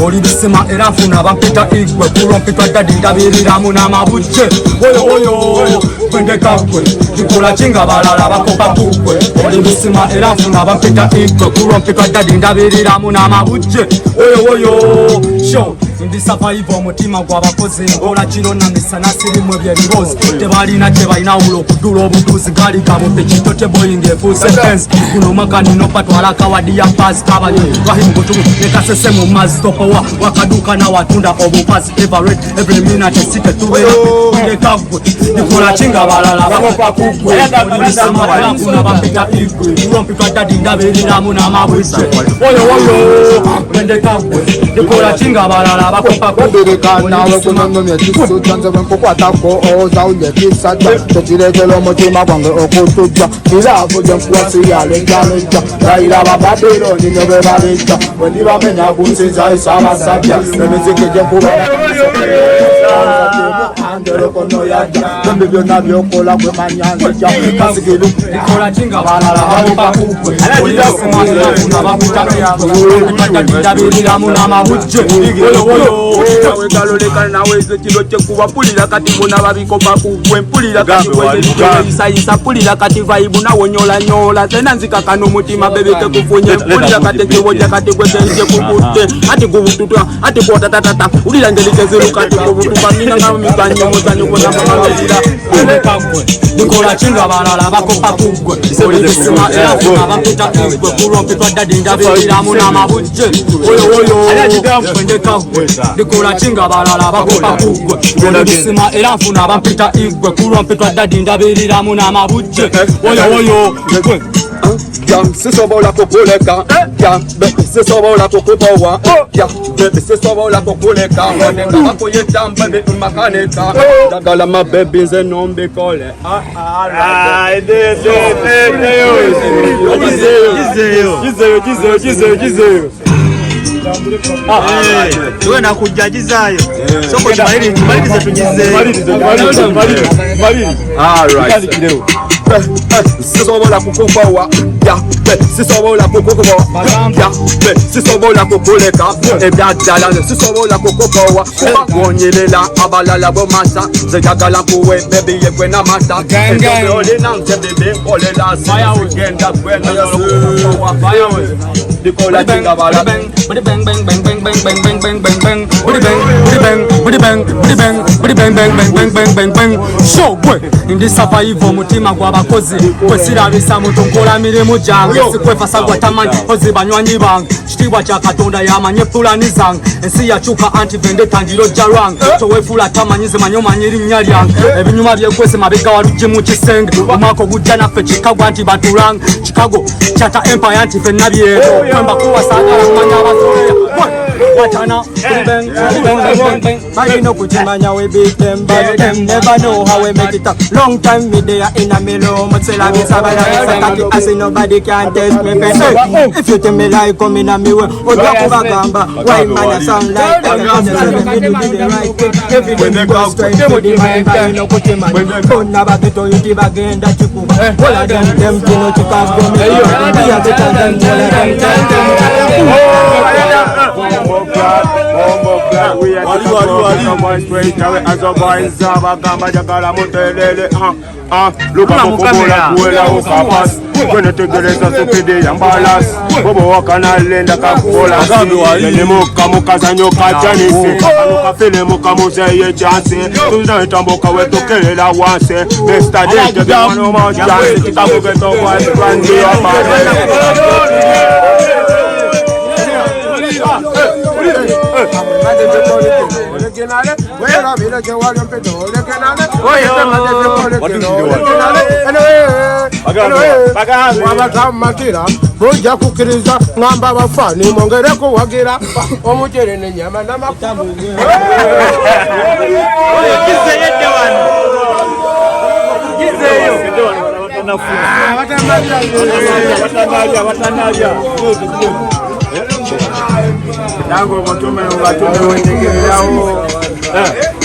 Oli bisema era funa bampita igwe kurompitwa dadi ndabiriramu n'amabujje oyo kwende kakwe kikola kinga balala bakopa kukwe oli bisema era funa bampita igwe kurompitwa dadi ndabiriramu n'amabujje oyo show ndi survive omutima gw'abakozi ngola kino na misana sirimwe by'ebirozi tebalina kye balina wulo okudula obuduzi gali kabumpe kitote boying efuse fence kuno makani nopatwala kawadi ya pass kabali Rahim Butumu nekasese mu mazzi topowa wakaduka na watunda obupazi everett every minute sike tubera kwende kakwe nikola kinga balala bakopa kukwe bisama kuna bampita igwe kurompitwa dadi ndabiriramu n'amabujje oyo kwende kakwe nikola kinga balala nawe kunonomya kisu tanze wenkukwatako oza ulyekisajja tekirekera omutima gwange okutujja iravu gyenkuwasiya lejjaleja rayira bababironi ne bwe babijja wendibamenya kunsiza esabasajja emiziki gyenkuba angerekono yajja bembi byonna byokola kwe manyanzija kasigiru nikola kinga balala bakopa kukwe olisumazirafuna bakutandabiriramu n'amabujje wegalolekana naweze kilo kyekuba pulira kati bona babikopa kukwe mpulira kati weisayisa pulira kati vaibu nawonyolanyola zena nzikakana omutima bebeke kufunye mpulira kati ekiboja kati kwekenje kukutte ati gubututwa ati kwotatatata ulira ngelikeziru kati gubutuka mina nga mizanyomuzanyo konamamabira nikola kinga balala bakopa kukwe olisuma erafuna bampita igwe kurompitwa dadi ndabiriramu n'amabujje oyo kwende kakwe nikola kinga balala bakopa kukwe olisuma erafuna bampita igwe kurompitwa dadi ndabiriramu n'amabujje oyo sisobola kukuleka sisobola kukubowa sisobola kukuleka ngoneka bakuyetamba makanika dagala mabebi nze nombikole gizeyo tuwe na kujajizayo soko tumalirize tujizeyo sisobola kukubowa sisobola kukubowa sisobola kukuleka ebyaddala sisobola kukubowa wonyelela abalala bomasa zejagala kuwe bebiye gwe namata olina nze bebe nkolela sigenda gwena dikola kinga bala show gwe ndi survive omutima gw'abakozi kwesirabisa muntu nkola mirimu gyange sikwefasa gwatamanyi kozi banywanyi bange kitibwa kya katonda yamanye pulani zange ensi yakyuka anti vendetta njirojja lwange toweefula tamanyi zimanyi omanyi erinnya lyange ebinyuma byekwese mabega waluggi mu kisenge omwaka ogujja naffe kikagwa nti batulange Chicago kyata empire nti fenna byero kwemba kuwasaagala kumanya abasoya watana I know put him on your big them, but them never know how we make it up. Long time me there in a mellow, but still I miss a bad I say nobody can test me. If you tell me like come in a me way, oh Jacoba Gamba, why man a sound like that? Me do the right thing. Every day we go straight to the mind, I know put him on. Don't never get to you give again that you put. All of them to know to pass go me. We are better than all of them. We are boys straight away as a boys Gamba Jagala Motelele look at Mokobola Kuela Okapas when you take the rest of the Ambalas Bobo Wakana Lenda Kakola Nemoka Mokazanyo Kajanisi Anuka Fele Mokamuze Ye Jansi Tuna Tamboka Wetokela Wanse Besta Day to the one of my Jansi Kitabu Beto was Randy Makira Roja kukiriza ngamba bafani mongere ko wagira omujere nenyama namakutambu Dango mutume wenyegererawo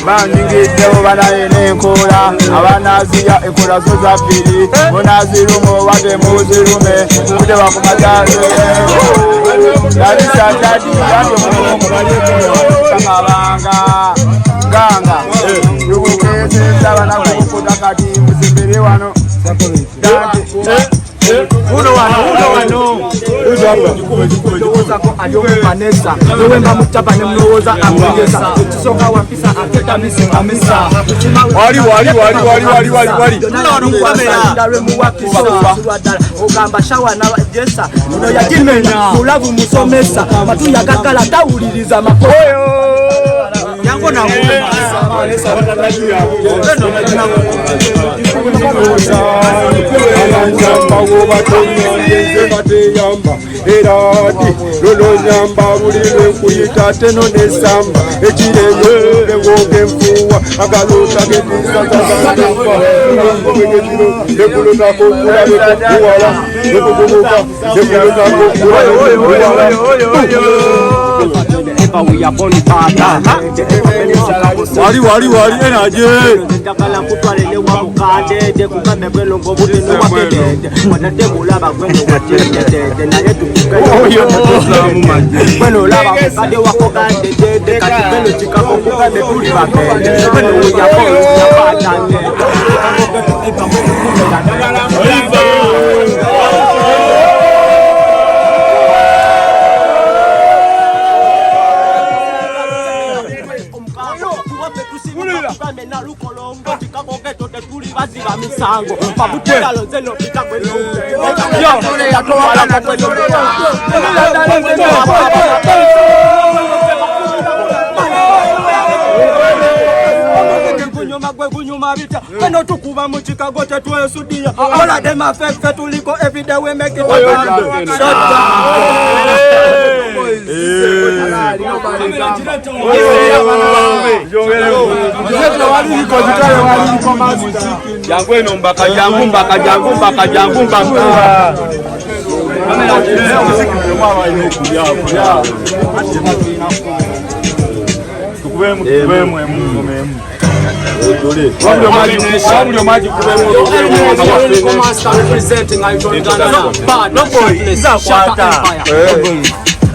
bandingiddewo banaye enkola abanaziya enkola zo zabbiri munazirumu wadde muzirume budde bakumadale yalisadadi Ndowoza ko aliyo Vanessa Nowemba mutabane mlowoza amwegeza Tusoka wampisa aketa misi amisa Wali Ndalwe muwakisa Ogamba shawa na jesa Uno ya jimena Mulavu musomesa Matu ya kakala tauliriza makoyo Yango na Eradi lolo nyamba buliwe kuyita teno nesamba ekireyo bewoge mfuwa agalota gedisa zaganfa ngegeziro ekulota ko kulabe kuwala ekugumuka ekulota ko kulabe we are born father wali enaje ndakala kutwalele wa mukade de kukambe kwelo ngobuti no wakede mwanate mulaba kwendo watete na yetu kwelo laba mukade wako kande de kati kwelo chikako kukambe kuli bakede kwelo we are born father na lukolongo tikabogeto tetuli baziba misango pabutela lonzelo pitakwelo yo ya toa la kwelo kunyuma bita kano tukuba mu Chicago tetwe sudia all them affect tuliko every day we make it Jangu eno mbaka jangu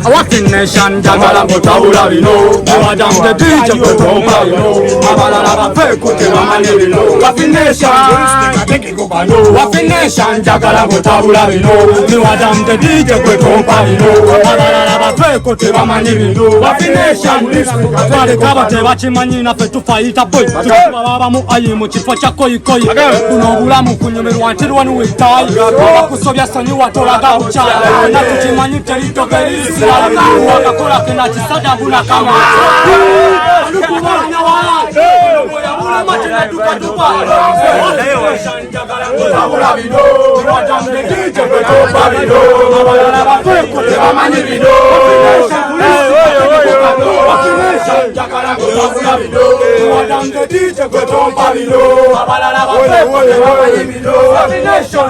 What in nation jagala mutabula bino Madam the DJ kutomba bino Abalala bafekuke bamanye bino What in nation jagala mutabula bino Madam the DJ kutomba bino Abalala bafekuke bamanye bino What in nation Twale kabate bachimanyi na fetu fighter boy Baba mu ayi mu chifo cha koi Kuno bulamu kunyomerwa ntirwa nuwitai Bakusobya sonyi watolaga uchala Na tuchimanyi teritogerisi wakakola kena chisada buna kama alukumanya wala ya matina tupa abula bido watamde DJ kutopa bido abala bafeko tebamanyi bido jakala kutopa bido watamde DJ kutopa bido abala bafeko tebamanyi bido nation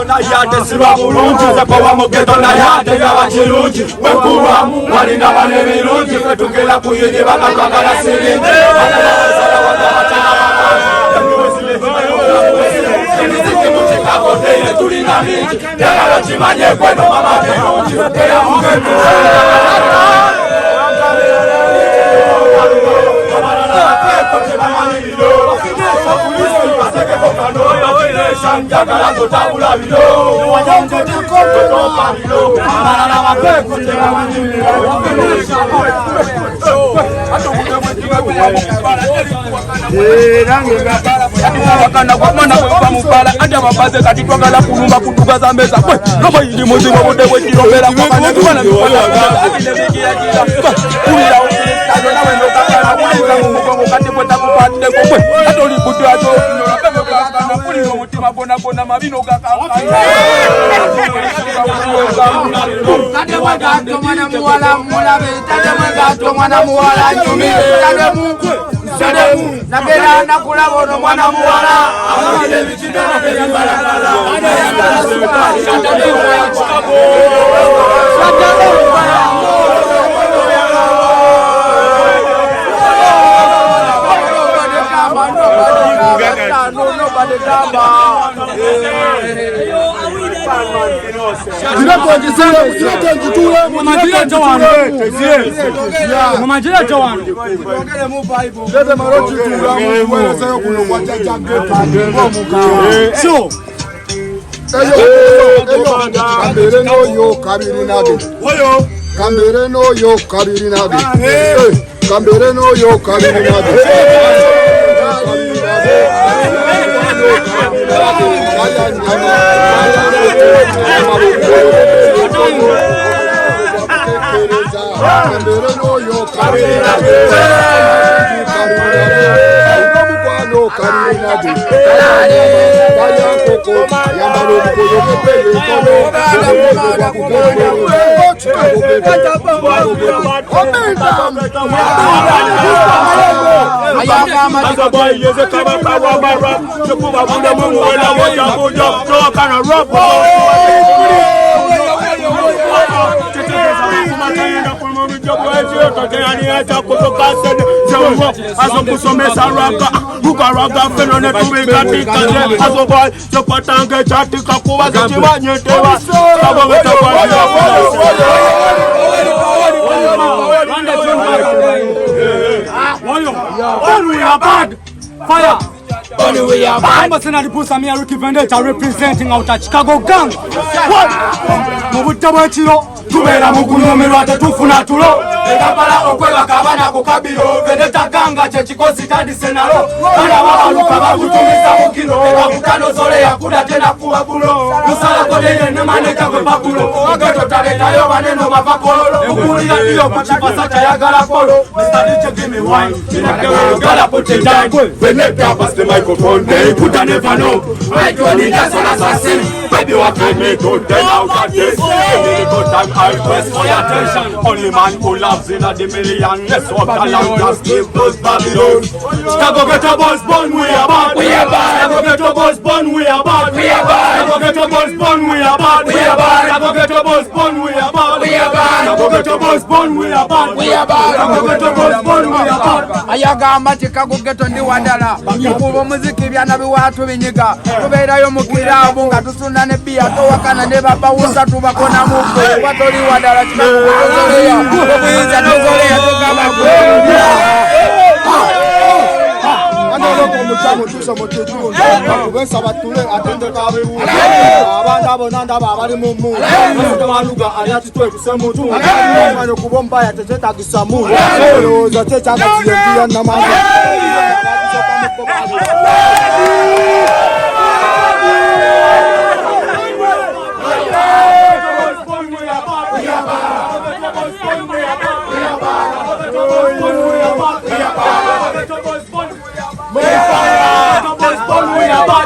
na yate siba bulungi zakwa mogeto na yate gabachirungi wekura walina bane birungi kwetugela kuyije bakakagala sirinde tulina mingi yagala chimanye kweno mama birungi ya mugeto Jagala kutabula bido wajonge dikoto topa bido amalala mapeko tebamanyi wakanda kwa mwana kwa mupala anja mabaze kati twagala kulumba kutuga za meza kwe robo ili muzimu bude wekirombera kwa mwana kwa kulira ukitazo na wendo kakala kuliza mumugongo kati kwenda kupatile kwe atoli kutu ato bona mabino gaka tade wagato mwana muwala mulabe tade wagato mwana muwala nyumi tade mungu tade mu nagera nakulabono mwana muwala amade bichida nagera balala ade yagala sukali tade wagato Kambere n'oyo kabiri nage. Kambere n'oyo kabiri nage. Kambere n'oyo kabiri nage. Fire! Anyway, I'm a senator who's a mere Vendetta representing out at Chicago gang. What? Mubutawachiro, Tubera Mukunumirata Tufunatulo, Ekapala Okwela Kabana Kokabiro, Vendetta Ganga, Chechikosi Tadi Senaro, Kanawa Lukaba, Mukino, Ekaputano Zole, Akuda Tena Kuabulo, Lusala Kode, Nemaneka Papulo, Agato Taretayo, Maneno Mapapolo, Ukuria Dio, Pachipasata Yagala Polo, Mr. Dicho, give me wine, Gala Potato, Veneta pass the microphone, they put a never know. I told you that's an assassin. Baby, what can me to tell out of this? Every good time I request for your attention. Only man who loves in a million. Let's walk along, just give those Babylon. Chicago get a buzz bun, we are bad. We are bad. Chicago get a buzz bun, we are bad. We are bad. Chicago get a buzz bun, we are bad. We are bad. Chicago get a buzz bun, we are bad. We are bad. Chicago get a buzz bun, we are bad. We are bad. Chicago get a buzz bun, we are bad. Ayagamba Chicago get on the wadala. Kubo muziki byana biwatu binyiga. Kubeerayo mukira abunga tusunda ne bia towakana ne baba wusa tubakona muko. Watoli wadala Chicago. Okuyinza nozoleya tugamba Muchamo tusa motetu kubensa batule atende kabu abana bonanda babali mumu baluga ayati twe kusemutu mano kubomba yateta gisamu oza techa ngatiya namanga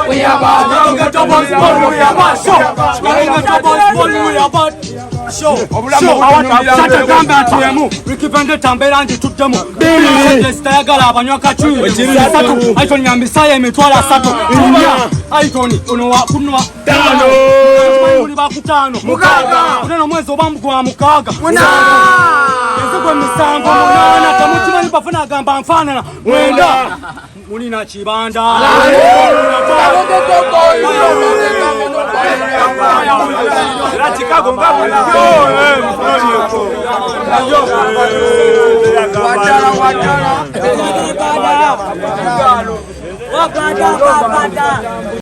We are bad. Get a buzz bun, we are bad. Get a buzz bun, we are bad. Show. Shut the gun back to him. Ricky Vendetta Tamberandi took them. Stagala, Banyoka Chu. I told you, Messiah, Mitwala Sato. I told you, Unoa, Kunua, Bakutano, Mukaga, Uno Bambu, Mukaga. Misango, Tamutima, Bafana Gamba, Fana, Wenda, Munina Chibanda. Chicago,